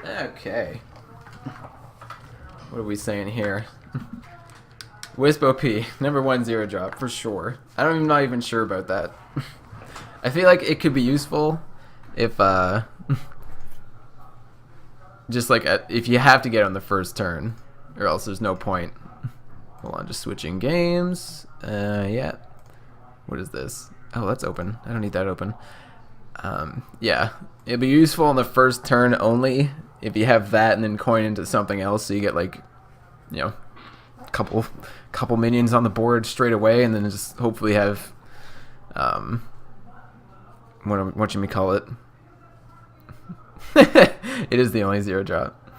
Okay. What are we saying here? Wisp OP, number 1 0 drop for sure. I'm not even sure about that. I feel like it could be useful if just like if you have to get on the first turn, or else there's no point. Hold on, just switching games. Yeah. What is this? Oh, that's open. I don't need that open. Yeah, it'd be useful on the first turn only if you have that and then coin into something else, so you get like, you know, couple minions on the board straight away, and then just hopefully have what you may call it. It is the only 0 drop.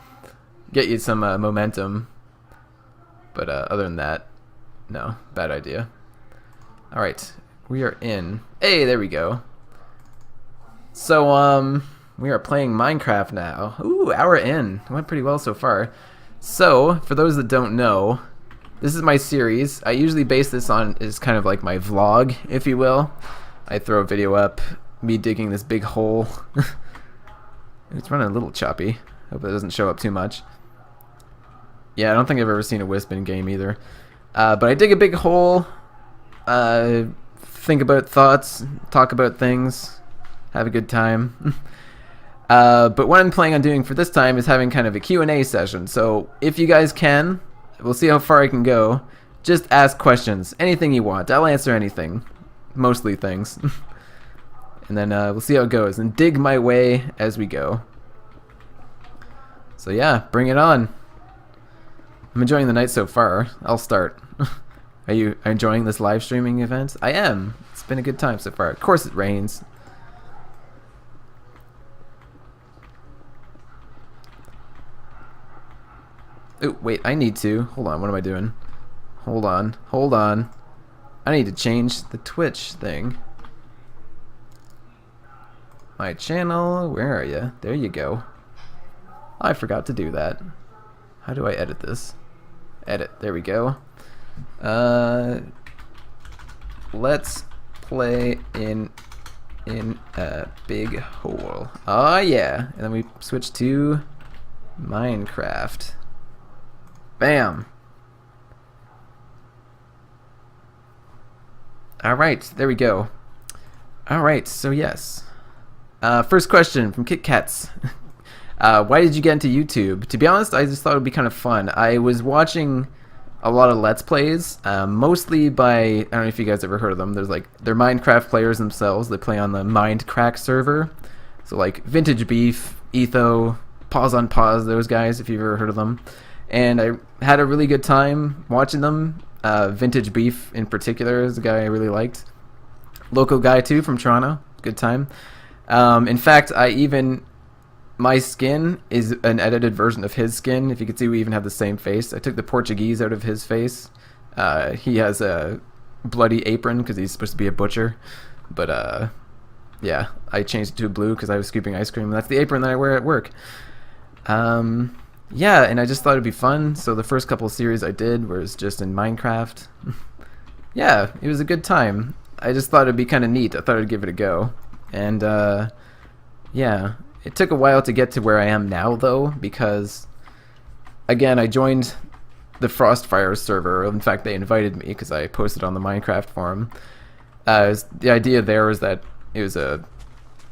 Get you some momentum, but other than that, no, bad idea. All right, we are in. Hey, there we go. So we are playing Minecraft now. Ooh, hour in. It went pretty well so far. So for those that don't know, this is my series. I usually base this on is kind of like my vlog, if you will. I throw a video up, me digging this big hole. It's running a little choppy. Hope it doesn't show up too much. Yeah, I don't think I've ever seen a Wisp in game either. But I dig a big hole, think about thoughts, talk about things, have a good time. But what I'm planning on doing for this time is having kind of a Q&A session. So if you guys can, we'll see how far I can go. Just ask questions, anything you want. I'll answer anything, mostly things. And then we'll see how it goes and dig my way as we go. So yeah, bring it on. I'm enjoying the night so far. I'll start. Are you enjoying this live streaming event? I am. It's been a good time so far. Of course it rains. Oh, wait, I need to. Hold on, what am I doing? Hold on. I need to change the Twitch thing. My channel, where are you? There you go. I forgot to do that. How do I edit this? Edit, there we go. Let's play in a big hole. Oh yeah, and then we switch to Minecraft. Bam. Alright, there we go. Alright, so yes. First question from Kit Kats. Why did you get into YouTube? To be honest, I just thought it would be kind of fun. I was watching a lot of Let's Plays, mostly by, I don't know if you guys ever heard of them. They're Minecraft players themselves. They play on the Mindcrack server. So like Vintage Beef, Etho, Pause on Pause, those guys, if you've ever heard of them. And I had a really good time watching them. Vintage Beef in particular is a guy I really liked. Local guy too from Toronto. Good time. In fact, my skin is an edited version of his skin. If you can see, we even have the same face. I took the Portuguese out of his face. He has a bloody apron because he's supposed to be a butcher. But yeah, I changed it to blue because I was scooping ice cream. And that's the apron that I wear at work. Yeah, and I just thought it'd be fun. So the first couple of series I did was just in Minecraft. Yeah, it was a good time. I just thought it'd be kind of neat. I thought I'd give it a go. And yeah, it took a while to get to where I am now, though, because, again, I joined the Frostfire server. In fact, they invited me because I posted on the Minecraft forum. The idea there was that it was a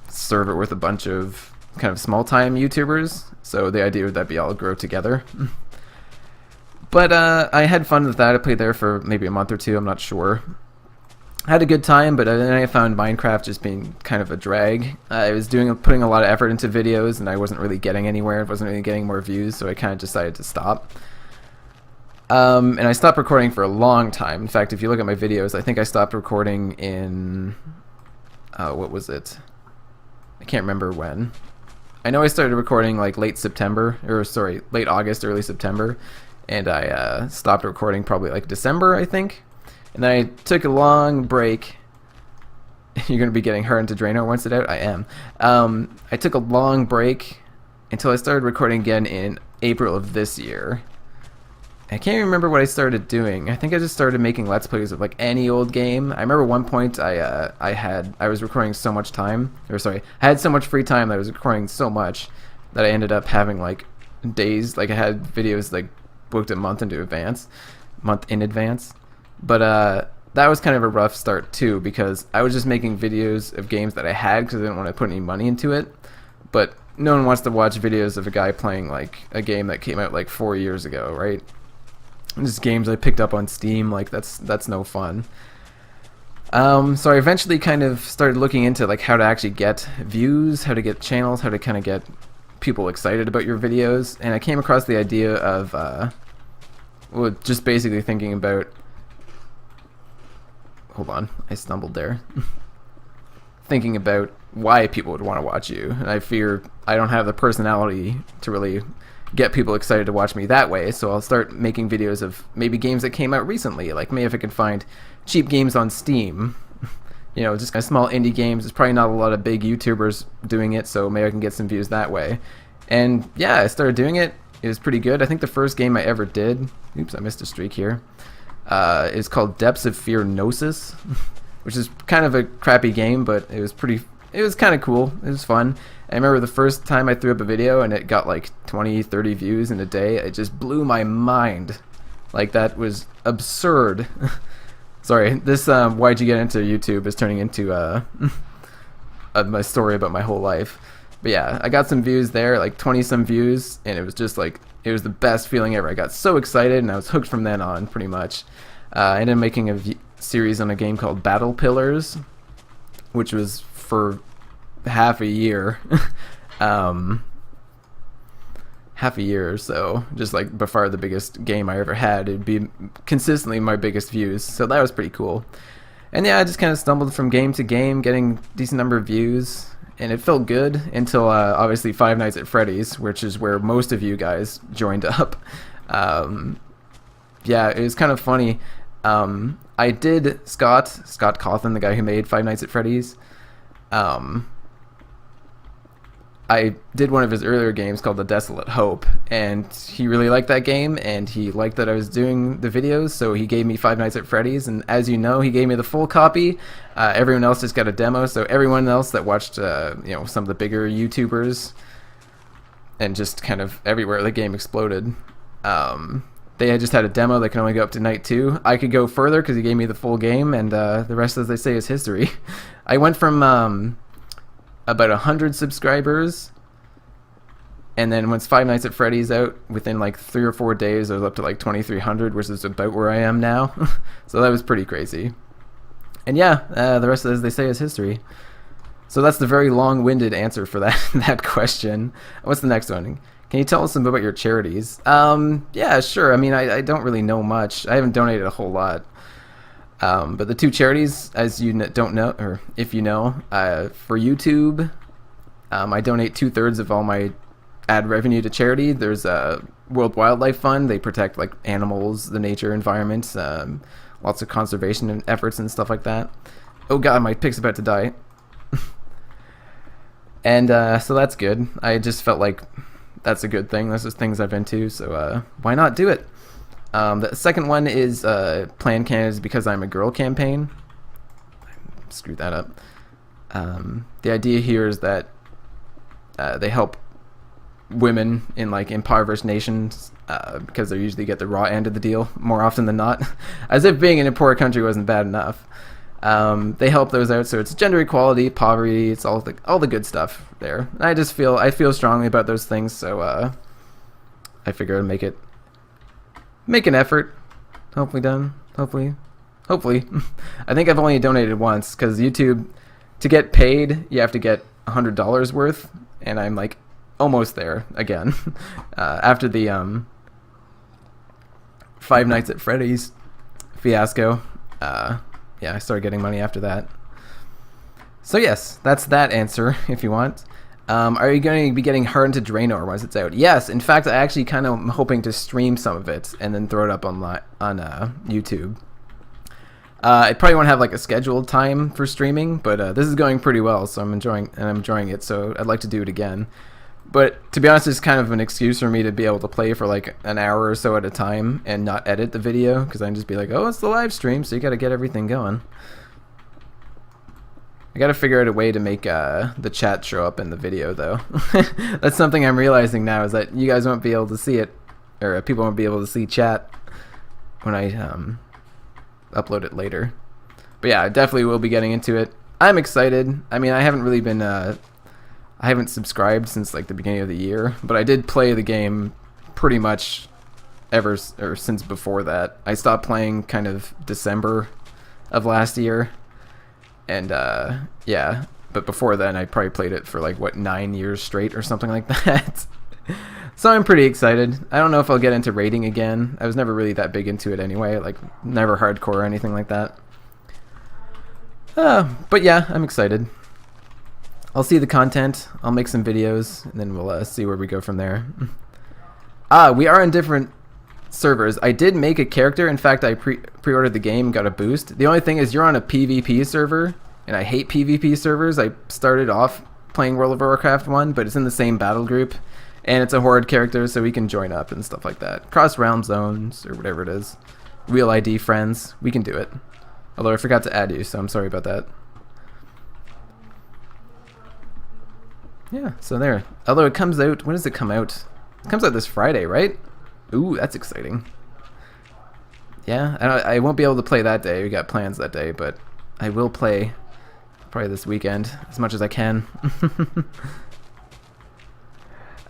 server with a bunch of kind of small-time YouTubers, so the idea would that we all grow together. But I had fun with that. I played there for maybe a month or two, I'm not sure. I had a good time, but then I found Minecraft just being kind of a drag. I was putting a lot of effort into videos, and I wasn't really getting anywhere. I wasn't really getting more views, so I kind of decided to stop. And I stopped recording for a long time. In fact, if you look at my videos, I think I stopped recording in... what was it? I can't remember when. I know I started recording like late August, early September, and I stopped recording probably like December, I think. And then I took a long break. You're going to be getting her into Drano once it's out? I am. I took a long break until I started recording again in April of this year. I can't even remember what I started doing. I think I just started making Let's Plays of like any old game. I remember one point I was recording so much time. I had so much free time that I was recording so much that I ended up having like days, like I had videos like booked a month in advance. But that was kind of a rough start too, because I was just making videos of games that I had because I didn't want to put any money into it. But no one wants to watch videos of a guy playing like a game that came out like 4 years ago, right? Just games I picked up on Steam, like that's no fun. So I eventually kind of started looking into like how to actually get views, how to get channels, how to kind of get people excited about your videos, and I came across the idea of well, just basically thinking about. Hold on, I stumbled there. Thinking about why people would want to watch you, and I fear I don't have the personality to really get people excited to watch me that way, so I'll start making videos of maybe games that came out recently, like maybe if I can find cheap games on Steam, you know, just kind of small indie games. There's probably not a lot of big YouTubers doing it, so maybe I can get some views that way. And yeah, I started doing it. It was pretty good. I think the first game I ever did, oops, I missed a streak here, is called Depths of Fear Gnosis, which is kind of a crappy game, but it was kind of cool. It was fun. I remember the first time I threw up a video and it got like 20, 30 views in a day. It just blew my mind. Like, that was absurd. Sorry, this why'd you get into YouTube is turning into my story about my whole life. But yeah, I got some views there, like 20 some views, and it was just like, it was the best feeling ever. I got so excited and I was hooked from then on, pretty much. I ended up making a series on a game called Battle Pillars, which was for half a year. Half a year or so, just like by far the biggest game I ever had. It'd be consistently my biggest views, so that was pretty cool. And yeah, I just kind of stumbled from game to game, getting decent number of views, and it felt good until obviously Five Nights at Freddy's, which is where most of you guys joined up. Yeah, it was kind of funny. I did Scott Cawthon, the guy who made Five Nights at Freddy's. I did one of his earlier games called The Desolate Hope, and he really liked that game, and he liked that I was doing the videos, so he gave me Five Nights at Freddy's, and as you know, he gave me the full copy. Everyone else just got a demo, so everyone else that watched, you know, some of the bigger YouTubers, and just kind of everywhere the game exploded, they had just had a demo that can only go up to night 2. I could go further because he gave me the full game, and the rest, as they say, is history. I went from about 100 subscribers, and then once Five Nights at Freddy's out, within like 3 or 4 days I was up to like 2,300, which is about where I am now. So that was pretty crazy. And yeah, the rest, as they say, is history. So that's the very long-winded answer for that question. What's the next one? Can you tell us some about your charities? Yeah, sure. I mean, I don't really know much. I haven't donated a whole lot. But the two charities, as you don't know, or if you know, for YouTube, I donate 2/3 of all my ad revenue to charity. There's a World Wildlife Fund. They protect like animals, the nature environment, lots of conservation efforts and stuff like that. Oh god, my pic's about to die. And so that's good. I just felt like that's a good thing. That's just things I've been into, so why not do it? The second one is Planned Canada's Because I'm a Girl campaign. Screwed that up. The idea here is that they help women in like impoverished nations because they usually get the raw end of the deal more often than not. As if being in a poor country wasn't bad enough. They help those out, so it's gender equality, poverty, it's all the good stuff there. And I feel strongly about those things, so I figure I'd make an effort. Hopefully done. Hopefully. I think I've only donated once, because YouTube, to get paid, you have to get $100 worth, and I'm like almost there again. After the Five Nights at Freddy's fiasco, yeah, I started getting money after that. So yes, that's that answer, if you want. Are you going to be getting Hard into Draenor once it's out? Yes, in fact, I actually kind of am hoping to stream some of it and then throw it up on YouTube. I probably won't have like a scheduled time for streaming, but this is going pretty well, so I'm enjoying it. So I'd like to do it again. But to be honest, it's kind of an excuse for me to be able to play for like an hour or so at a time and not edit the video, because I can just be like, oh, it's the live stream, so you got to get everything going. I gotta figure out a way to make the chat show up in the video, though. That's something I'm realizing now, is that you guys won't be able to see it, or people won't be able to see chat when I upload it later. But yeah, I definitely will be getting into it. I'm excited. I mean, I haven't really been, I haven't subscribed since like the beginning of the year, but I did play the game pretty much since before that. I stopped playing kind of December of last year. And yeah, but before then I probably played it for like 9 years straight or something like that. So I'm pretty excited. I don't know if I'll get into raiding again. I was never really that big into it anyway, like never hardcore or anything like that. But yeah, I'm excited. I'll see the content, I'll make some videos, and then we'll see where we go from there. We are in different servers. I did make a character. In fact, I pre-ordered the game and got a boost. The only thing is you're on a PvP server, and I hate PvP servers. I started off playing World of Warcraft 1, but it's in the same battle group, and it's a horde character, so we can join up and stuff like that. Cross realm zones, or whatever it is. Real ID friends, we can do it. Although I forgot to add you, so I'm sorry about that. Yeah, so there. Although it comes out, when does it come out? It comes out this Friday, right? Ooh, that's exciting. Yeah, I won't be able to play that day. We got plans that day, but I will play probably this weekend as much as I can.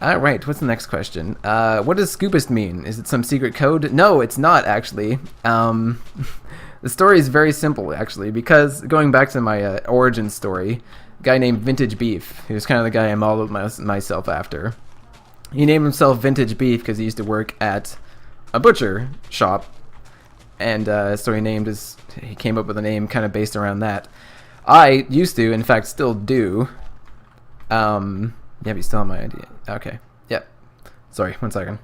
Alright, what's the next question? What does Scoopist mean? Is it some secret code? No, it's not, actually. The story is very simple, actually, because going back to my origin story, a guy named Vintage Beef, who's kind of the guy I modeled myself after. He named himself Vintage Beef because he used to work at a butcher shop, and so he came up with a name kind of based around that. I used to, in fact, still do. Yeah, you still have my idea. Okay. Yep. Sorry, 1 second.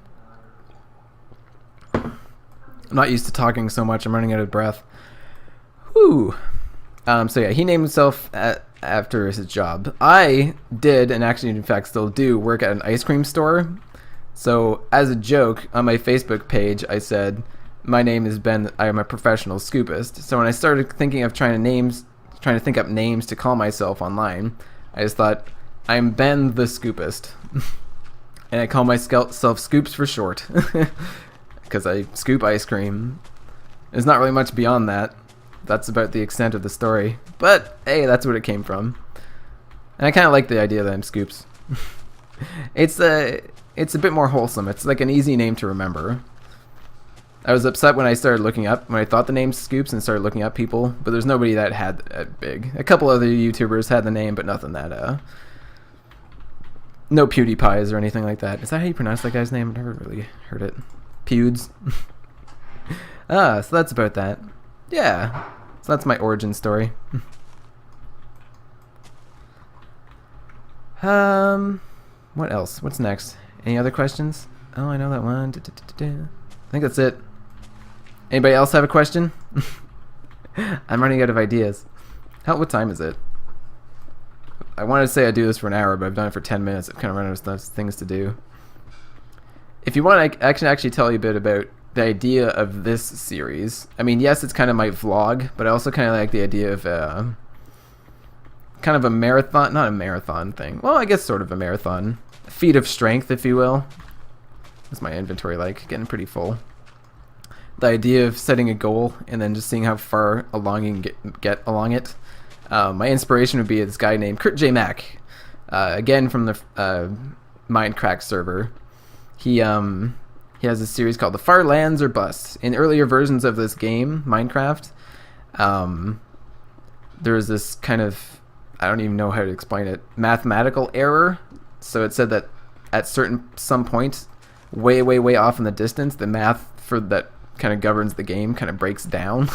I'm not used to talking so much. I'm running out of breath. Whew. So yeah, he named himself after his job. I did, and actually in fact still do, work at an ice cream store. So as a joke on my Facebook page, I said, my name is Ben, I am a professional scoopist. So when I started thinking of trying to think up names to call myself online, I just thought, I'm Ben the Scoopist. And I call myself Scoops for short. Because I scoop ice cream. There's not really much beyond that. That's about the extent of the story. But, hey, that's what it came from. And I kind of like the idea that I'm Scoops. It's a bit more wholesome. It's like an easy name to remember. I was upset when I thought the name Scoops and started looking up people, but there's nobody that had that big. A couple other YouTubers had the name, but nothing that, no PewDiePies or anything like that. Is that how you pronounce that guy's name? I've never really heard it. Pewds. So that's about that. Yeah. So that's my origin story. What else? What's next? Any other questions? Oh, I know that one. I think that's it. Anybody else have a question? I'm running out of ideas. What time is it? I wanted to say I do this for an hour, but I've done it for 10 minutes. I've kind of run out of things to do. If you want, I can actually tell you a bit about the idea of this series. I mean, yes, it's kind of my vlog, but I also kind of like the idea of kind of a marathon, not a marathon thing. Well, I guess sort of a marathon. A feat of strength, if you will. What's my inventory like? Getting pretty full. The idea of setting a goal and then just seeing how far along you can get along it. My inspiration would be this guy named Kurt J. Mack. Again, from the Minecraft server. He has a series called The Far Lands or Bust. In earlier versions of this game, Minecraft, there was this kind of, I don't even know how to explain it, mathematical error. So it said that at some point, way off in the distance, the math for that kind of governs the game kind of breaks down.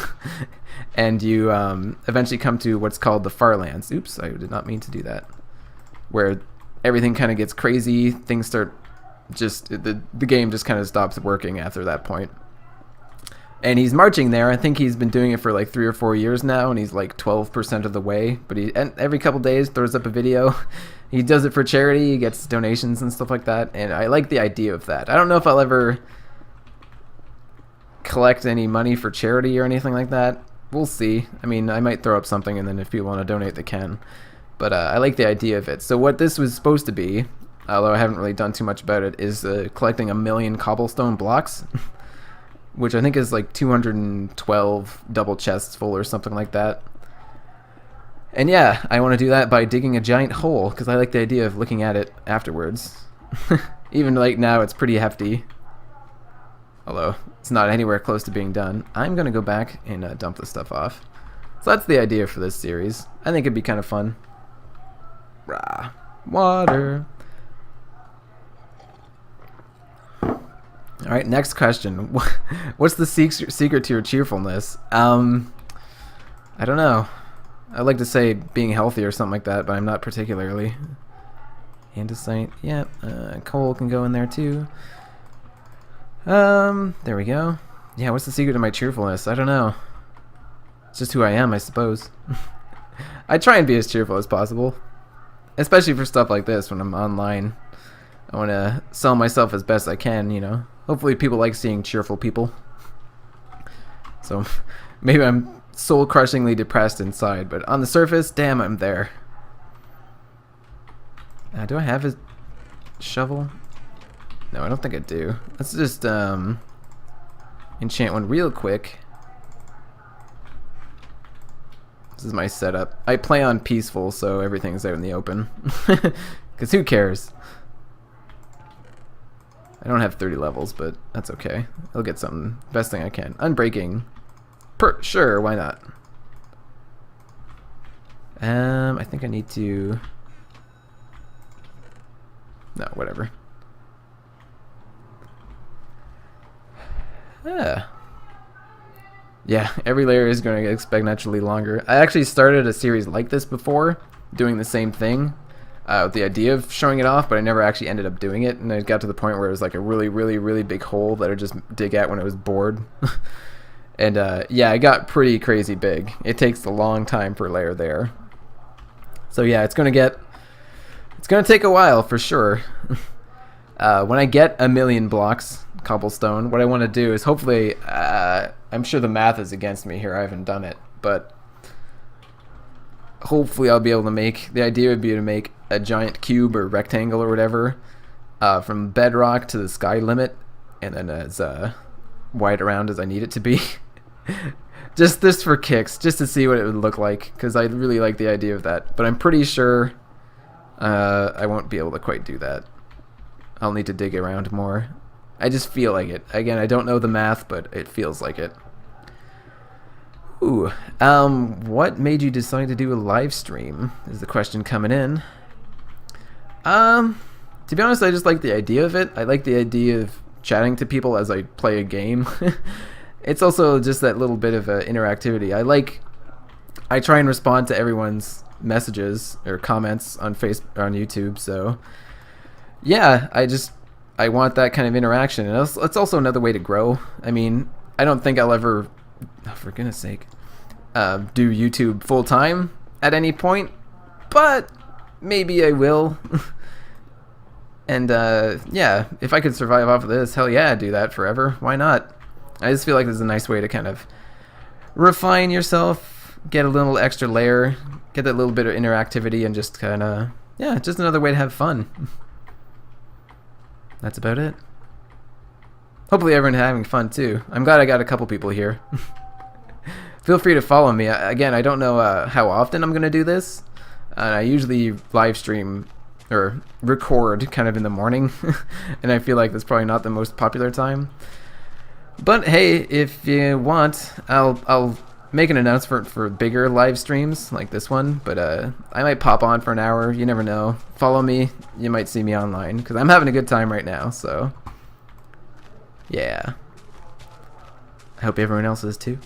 And you eventually come to what's called the Far Lands. Oops, I did not mean to do that. Where everything kind of gets crazy, things start the game just kind of stops working after that point. And he's marching there. I think he's been doing it for like 3 or 4 years now, and he's like 12% of the way. But and every couple days throws up a video. He does it for charity. He gets donations and stuff like that. And I like the idea of that. I don't know if I'll ever collect any money for charity or anything like that. we'll see. I mean, I might throw up something, and then if people want to donate, they can. But I like the idea of it. So what this was supposed to be, although I haven't really done too much about it, is collecting 1,000,000 cobblestone blocks, which I think is like 212 double chests full or something like that. And yeah, I want to do that by digging a giant hole, because I like the idea of looking at it afterwards. Even like now, it's pretty hefty. Although, it's not anywhere close to being done. I'm going to go back and dump this stuff off. So that's the idea for this series. I think it'd be kind of fun. Rah. Water. Alright, next question. What's the secret to your cheerfulness? I don't know. I'd like to say being healthy or something like that, but I'm not particularly. Andesite, yeah. Coal can go in there too. There we go. Yeah, what's the secret to my cheerfulness? I don't know. It's just who I am, I suppose. I try and be as cheerful as possible. Especially for stuff like this when I'm online. I want to sell myself as best I can, you know. Hopefully people like seeing cheerful people. So maybe I'm soul-crushingly depressed inside, but on the surface, damn, I'm there. Do I have a shovel? No, I don't think I do. Let's just enchant one real quick. This is my setup. I play on peaceful, so everything's out in the open. Because who cares? I don't have 30 levels, but that's okay. I'll get something. Best thing I can. Unbreaking. Sure, why not? I think I need to... No, whatever. Yeah, every layer is going to get exponentially longer. I actually started a series like this before, doing the same thing, with the idea of showing it off, but I never actually ended up doing it, and it got to the point where it was like a really, really, really big hole that I would just dig at when I was bored. And yeah, it got pretty crazy big. It takes a long time per layer there. So yeah, it's going to take a while for sure. When I get 1,000,000 blocks, cobblestone, what I want to do is hopefully, I'm sure the math is against me here, I haven't done it, but hopefully I'll be able to the idea would be to make a giant cube or rectangle or whatever, from bedrock to the sky limit, and then as wide around as I need it to be. Just this for kicks, just to see what it would look like, because I really like the idea of that, but I'm pretty sure I won't be able to quite do that. I'll need to dig around more. I just feel like it. Again, I don't know the math, but it feels like it. Ooh. What made you decide to do a live stream? Is the question coming in. To be honest, I just like the idea of it. I like the idea of chatting to people as I play a game. It's also just that little bit of interactivity. I try and respond to everyone's messages or comments on YouTube, so yeah, I want that kind of interaction, and it's also another way to grow. I mean, I don't think I'll ever, for goodness sake, do YouTube full time at any point, but maybe I will. And yeah, if I could survive off of this, hell yeah, I'd do that forever. Why not? I just feel like this is a nice way to kind of refine yourself, get a little extra layer, get that little bit of interactivity, and just kind of, yeah, just another way to have fun. That's about it. Hopefully everyone's having fun too. I'm glad I got a couple people here. Feel free to follow me. Again, I don't know how often I'm going to do this. I usually live stream or record kind of in the morning, and I feel like that's probably not the most popular time. But hey, if you want, I'll make an announcement for bigger live streams like this one, but I might pop on for an hour. You never know. Follow me. You might see me online, because I'm having a good time right now, so yeah. I hope everyone else is too.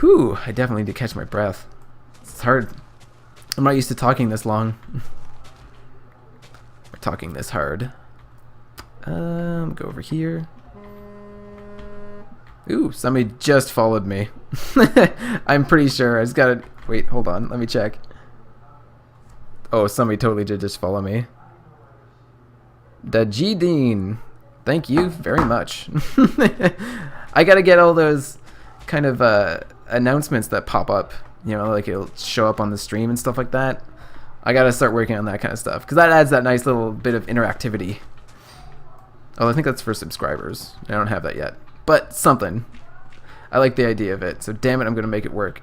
Whew, I definitely need to catch my breath. It's hard. I'm not used to talking this long. Or talking this hard. Go over here. Ooh, somebody just followed me. I'm pretty sure. I just gotta... Wait, hold on. Let me check. Oh, somebody totally did just follow me. The G-Dean. Thank you very much. I gotta get all those kind of announcements that pop up. You know, like it'll show up on the stream and stuff like that. I gotta start working on that kind of stuff because that adds that nice little bit of interactivity. Oh, I think that's for subscribers. I don't have that yet, but something. I like the idea of it, so damn it, I'm gonna make it work.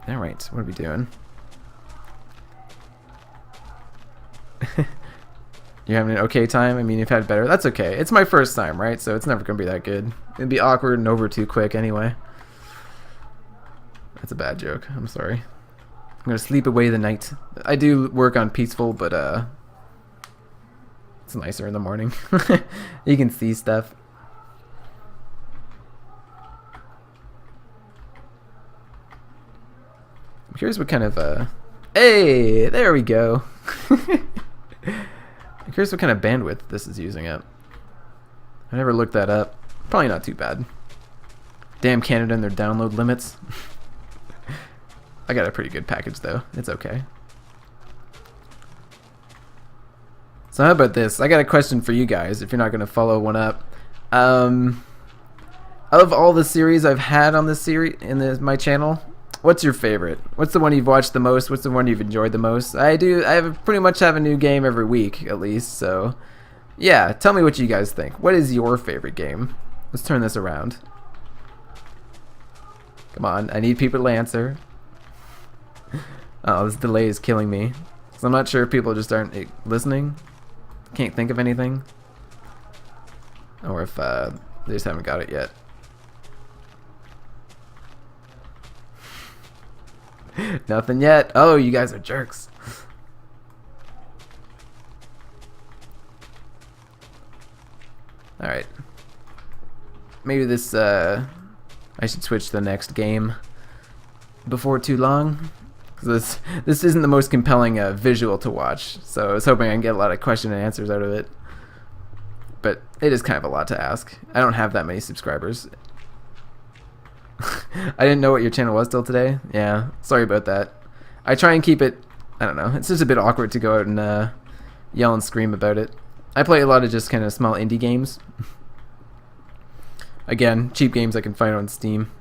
All right, what are we doing? You're having an okay time? I mean, you've had better. That's okay. It's my first time, right? So it's never gonna be that good. It'd be awkward and over too quick anyway. That's a bad joke. I'm sorry. I'm gonna sleep away the night. I do work on peaceful, but it's nicer in the morning. You can see stuff. Here's what kind of hey, there we go. Here's what kind of bandwidth this is using up. I never looked that up. Probably not too bad. Damn Canada and their download limits. I got a pretty good package though. It's okay. So how about this? I got a question for you guys if you're not going to follow one up. Out of all the series I've had on this series my channel, what's your favorite? What's the one you've watched the most? What's the one you've enjoyed the most? I pretty much have a new game every week at least, so yeah, tell me what you guys think. What is your favorite game? Let's turn this around. Come on, I need people to answer. Oh, this delay is killing me. So I'm not sure if people just aren't listening. Can't think of anything. Or if they just haven't got it yet. Nothing yet. Oh, you guys are jerks. Alright. Maybe this, I should switch to the next game before too long. Because this isn't the most compelling visual to watch. So I was hoping I can get a lot of question and answers out of it. But it is kind of a lot to ask. I don't have that many subscribers. I didn't know what your channel was till today. Yeah, sorry about that. I try and keep it, I don't know, it's just a bit awkward to go out and yell and scream about it. I play a lot of just kind of small indie games. Again, cheap games I can find on Steam.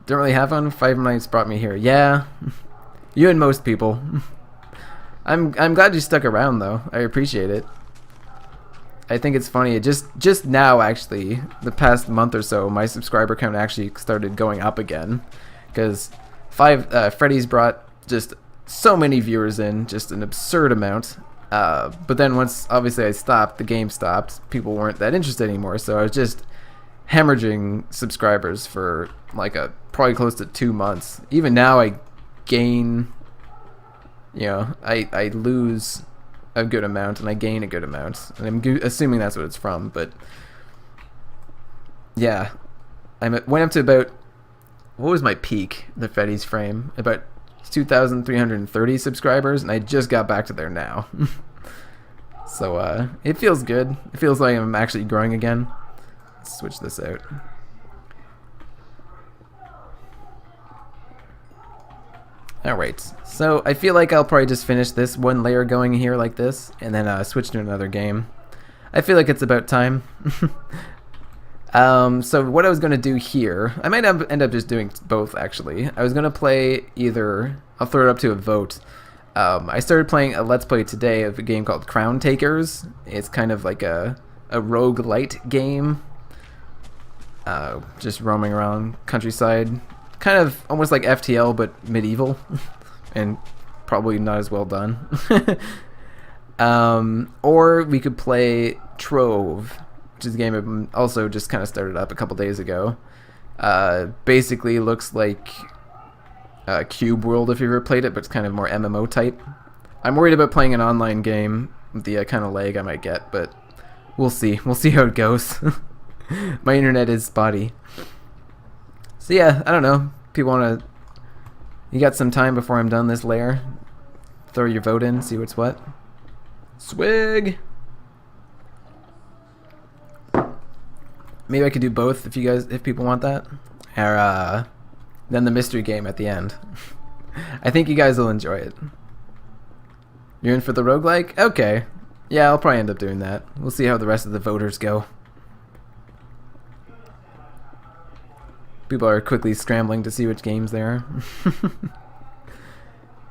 Don't really have one. Five Nights brought me here. Yeah, you and most people. I'm glad you stuck around though. I appreciate it. I think it's funny. Just now, actually, the past month or so, my subscriber count actually started going up again, because Freddy's brought just so many viewers in, just an absurd amount. But then once, obviously, I stopped, the game stopped. People weren't that interested anymore, so I was just hemorrhaging subscribers for like probably close to 2 months. Even now, I gain, you know, I lose a good amount and I gain a good amount, and I'm assuming that's what it's from. But yeah, went up to about, what was my peak, the Freddy's frame, about 2,330 subscribers, and I just got back to there now. So it feels good. It feels like I'm actually growing again. Let's switch this out. Alright, so I feel like I'll probably just finish this one layer going here like this, and then switch to another game. I feel like it's about time. So what I was going to do here, I might end up just doing both actually. I was going to play either, I'll throw it up to a vote. I started playing a Let's Play today of a game called Crown Takers. It's kind of like a roguelite game. Just roaming around countryside. Kind of almost like FTL, but medieval, and probably not as well done. Or we could play Trove, which is a game I also just kind of started up a couple days ago. Basically looks like Cube World if you've ever played it, but it's kind of more MMO type. I'm worried about playing an online game with the kind of lag I might get, but we'll see. We'll see how it goes. My internet is spotty. So yeah, I don't know. People want to... You got some time before I'm done this layer. Throw your vote in, see what's what. Swig! Maybe I could do both if people want that. Or then the mystery game at the end. I think you guys will enjoy it. You're in for the roguelike? Okay. Yeah, I'll probably end up doing that. We'll see how the rest of the voters go. People are quickly scrambling to see which games they are.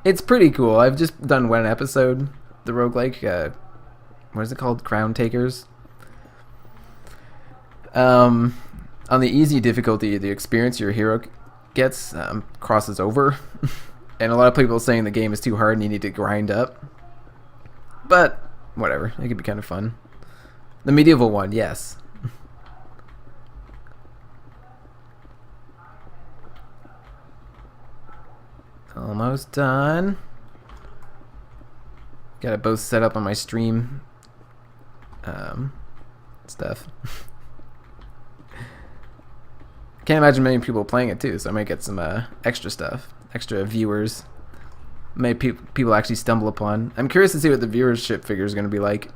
It's pretty cool. I've just done one episode, the roguelike. What is it called? Crown Takers. On the easy difficulty, the experience your hero gets crosses over. And a lot of people are saying the game is too hard and you need to grind up. But, whatever. It could be kind of fun. The medieval one, yes. Almost done. Got it both set up on my stream stuff. Can't imagine many people playing it too, so I might get some extra stuff, extra viewers. Maybe people actually stumble upon. I'm curious to see what the viewership figure is going to be like.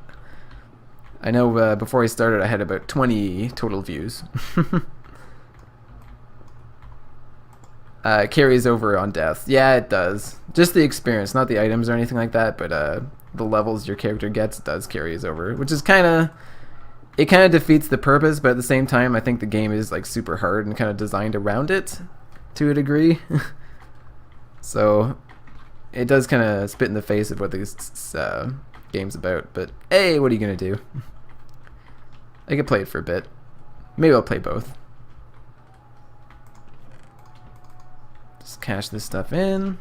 I know before I started I had about 20 total views. Carries over on death. Yeah, it does. Just the experience, not the items or anything like that, but the levels your character gets does carries over, which is kind of defeats the purpose, but at the same time I think the game is like super hard and kind of designed around it to a degree. So it does kind of spit in the face of what this game's about, but hey, what are you gonna do? I could play it for a bit. Maybe I'll play both. Just cash this stuff in.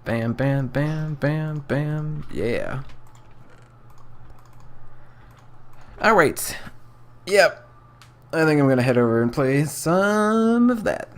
Bam, bam, bam, bam, bam. Yeah. Alright. Yep. I think I'm gonna head over and play some of that.